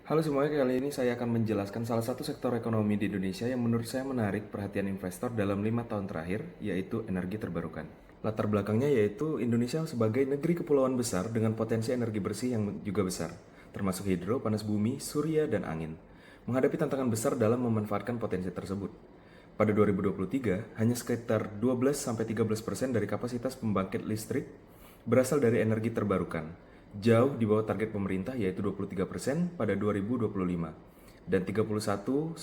Halo semuanya, kali ini saya akan menjelaskan salah satu sektor ekonomi di Indonesia yang menurut saya menarik perhatian investor dalam 5 tahun terakhir, yaitu energi terbarukan. Latar belakangnya yaitu Indonesia sebagai negeri kepulauan besar dengan potensi energi bersih yang juga besar, termasuk hidro, panas bumi, surya, dan angin. Menghadapi tantangan besar dalam memanfaatkan potensi tersebut. Pada 2023, hanya sekitar 12-13% dari kapasitas pembangkit listrik berasal dari energi terbarukan, jauh di bawah target pemerintah yaitu 23% pada 2025 dan 31-44%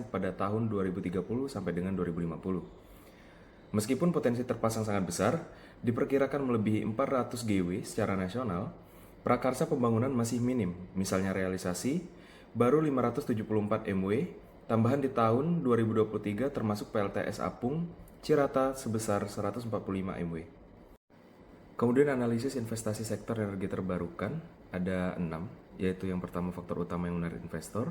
pada tahun 2030 sampai dengan 2050. Meskipun potensi terpasang sangat besar, diperkirakan melebihi 400 GW secara nasional, prakarsa pembangunan masih minim, misalnya realisasi baru 574 MW, tambahan di tahun 2023 termasuk PLTS Apung, Cirata sebesar 145 MW. Kemudian analisis investasi sektor energi terbarukan ada 6, yaitu yang pertama faktor utama yang menarik investor,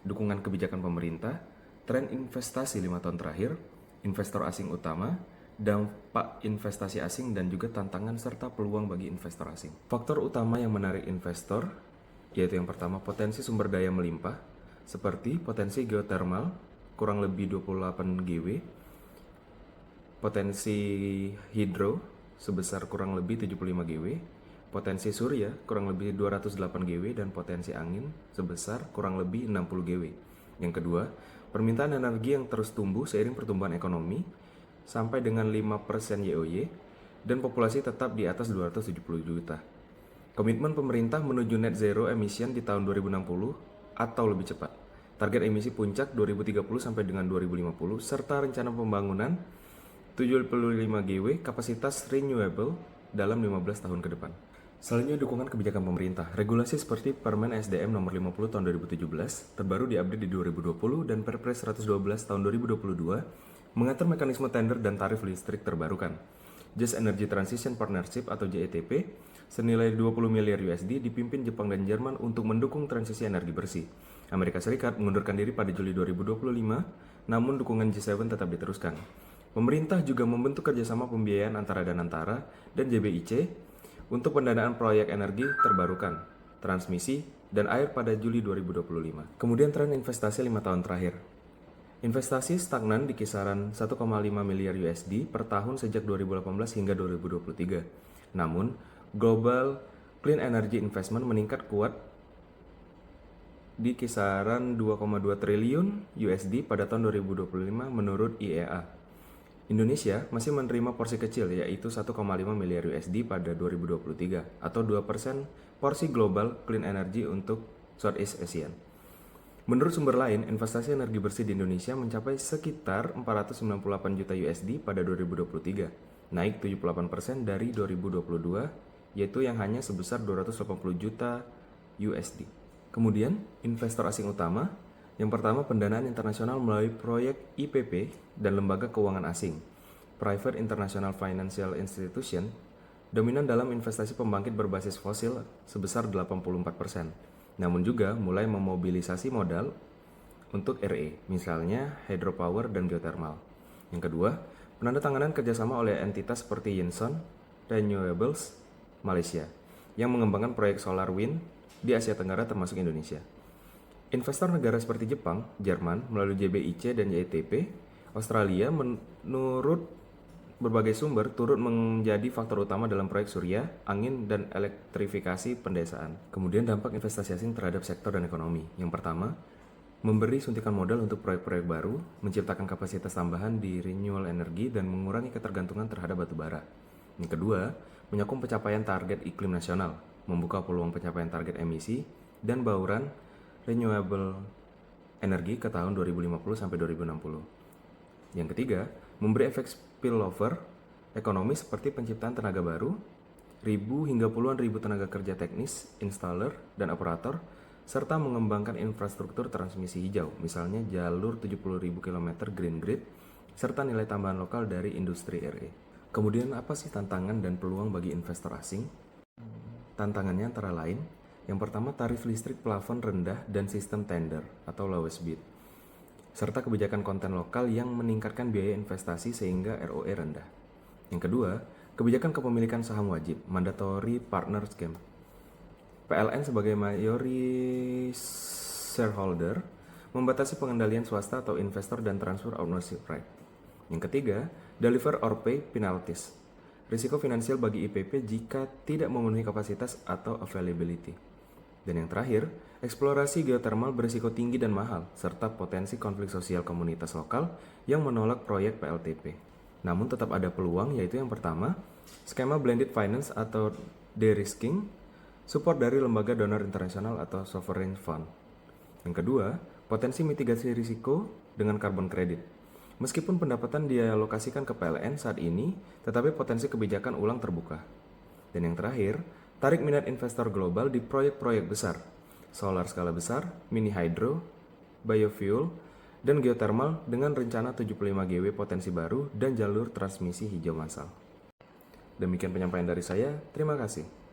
dukungan kebijakan pemerintah, tren investasi 5 tahun terakhir, investor asing utama, dampak investasi asing dan juga tantangan serta peluang bagi investor asing. Faktor utama yang menarik investor yaitu yang pertama potensi sumber daya melimpah seperti potensi geothermal kurang lebih 28 GW, potensi hidro sebesar kurang lebih 75 GW, potensi surya kurang lebih 208 GW, dan potensi angin sebesar kurang lebih 60 GW. Yang kedua, permintaan energi yang terus tumbuh seiring pertumbuhan ekonomi sampai dengan 5% YoY dan populasi tetap di atas 270 juta. Komitmen pemerintah menuju net zero emission di tahun 2060 atau lebih cepat. Target emisi puncak 2030 sampai dengan 2050 serta rencana pembangunan 75 GW kapasitas renewable dalam 15 tahun ke depan. Selanjutnya dukungan kebijakan pemerintah. Regulasi seperti Permen SDM nomor 50 tahun 2017 terbaru diupdate di 2020 dan Perpres 112 tahun 2022 mengatur mekanisme tender dan tarif listrik terbarukan. Just Energy Transition Partnership atau JETP senilai 20 miliar USD dipimpin Jepang dan Jerman untuk mendukung transisi energi bersih. Amerika Serikat mengundurkan diri pada Juli 2025, namun dukungan G7 tetap diteruskan. Pemerintah juga membentuk kerjasama pembiayaan antara Danantara dan JBIC untuk pendanaan proyek energi terbarukan, transmisi, dan air pada Juli 2025. Kemudian tren investasi 5 tahun terakhir. Investasi stagnan di kisaran 1,5 miliar USD per tahun sejak 2018 hingga 2023. Namun, global clean energy investment meningkat kuat di kisaran 2,2 triliun USD pada tahun 2025 menurut IEA. Indonesia masih menerima porsi kecil yaitu 1,5 miliar USD pada 2023 atau 2% porsi global clean energy untuk Southeast Asian. Menurut sumber lain, investasi energi bersih di Indonesia mencapai sekitar 498 juta USD pada 2023, naik 78% dari 2022, yaitu yang hanya sebesar 280 juta USD. Kemudian, investor asing utama, yang pertama pendanaan internasional melalui proyek IPP dan lembaga keuangan asing, Private International Financial Institution, dominan dalam investasi pembangkit berbasis fosil sebesar 84%. Namun juga mulai memobilisasi modal untuk RE, misalnya hydropower dan geothermal. Yang kedua, penandatanganan kerjasama oleh entitas seperti Yinson Renewables Malaysia yang mengembangkan proyek solar wind di Asia Tenggara termasuk Indonesia. Investor negara seperti Jepang, Jerman melalui JBIC dan JTP, Australia menurut berbagai sumber turut menjadi faktor utama dalam proyek surya, angin, dan elektrifikasi pendesaan. Kemudian dampak investasi asing terhadap sektor dan ekonomi. Yang pertama, memberi suntikan modal untuk proyek-proyek baru, menciptakan kapasitas tambahan di renewable energy, dan mengurangi ketergantungan terhadap batu bara. Yang kedua, menyokong pencapaian target iklim nasional, membuka peluang pencapaian target emisi, dan bauran renewable energi ke tahun 2050 sampai 2060. Yang ketiga, memberi efek spillover ekonomi seperti penciptaan tenaga baru, ribu hingga puluhan ribu tenaga kerja teknis, installer, dan operator, serta mengembangkan infrastruktur transmisi hijau, misalnya jalur 70.000 km green grid, serta nilai tambahan lokal dari industri RE. Kemudian apa sih tantangan dan peluang bagi investor asing? Tantangannya antara lain, yang pertama tarif listrik plafon rendah dan sistem tender atau lowest bid, serta kebijakan konten lokal yang meningkatkan biaya investasi sehingga ROE rendah. Yang kedua, kebijakan kepemilikan saham wajib, mandatory partner scheme, PLN sebagai mayoris shareholder membatasi pengendalian swasta atau investor dan transfer ownership right. Yang ketiga, deliver or pay penalties. Risiko finansial bagi IPP jika tidak memenuhi kapasitas atau availability. Dan yang terakhir, eksplorasi geothermal berisiko tinggi dan mahal, serta potensi konflik sosial komunitas lokal yang menolak proyek PLTP. Namun tetap ada peluang, yaitu yang pertama, skema blended finance atau de-risking, support dari lembaga donor internasional atau sovereign fund. Yang kedua, potensi mitigasi risiko dengan carbon credit. Meskipun pendapatan dialokasikan ke PLN saat ini, tetapi potensi kebijakan ulang terbuka. Dan yang terakhir, tarik minat investor global di proyek-proyek besar, solar skala besar, mini hydro, biofuel, dan geothermal dengan rencana 75 GW potensi baru dan jalur transmisi hijau massal. Demikian penyampaian dari saya, terima kasih.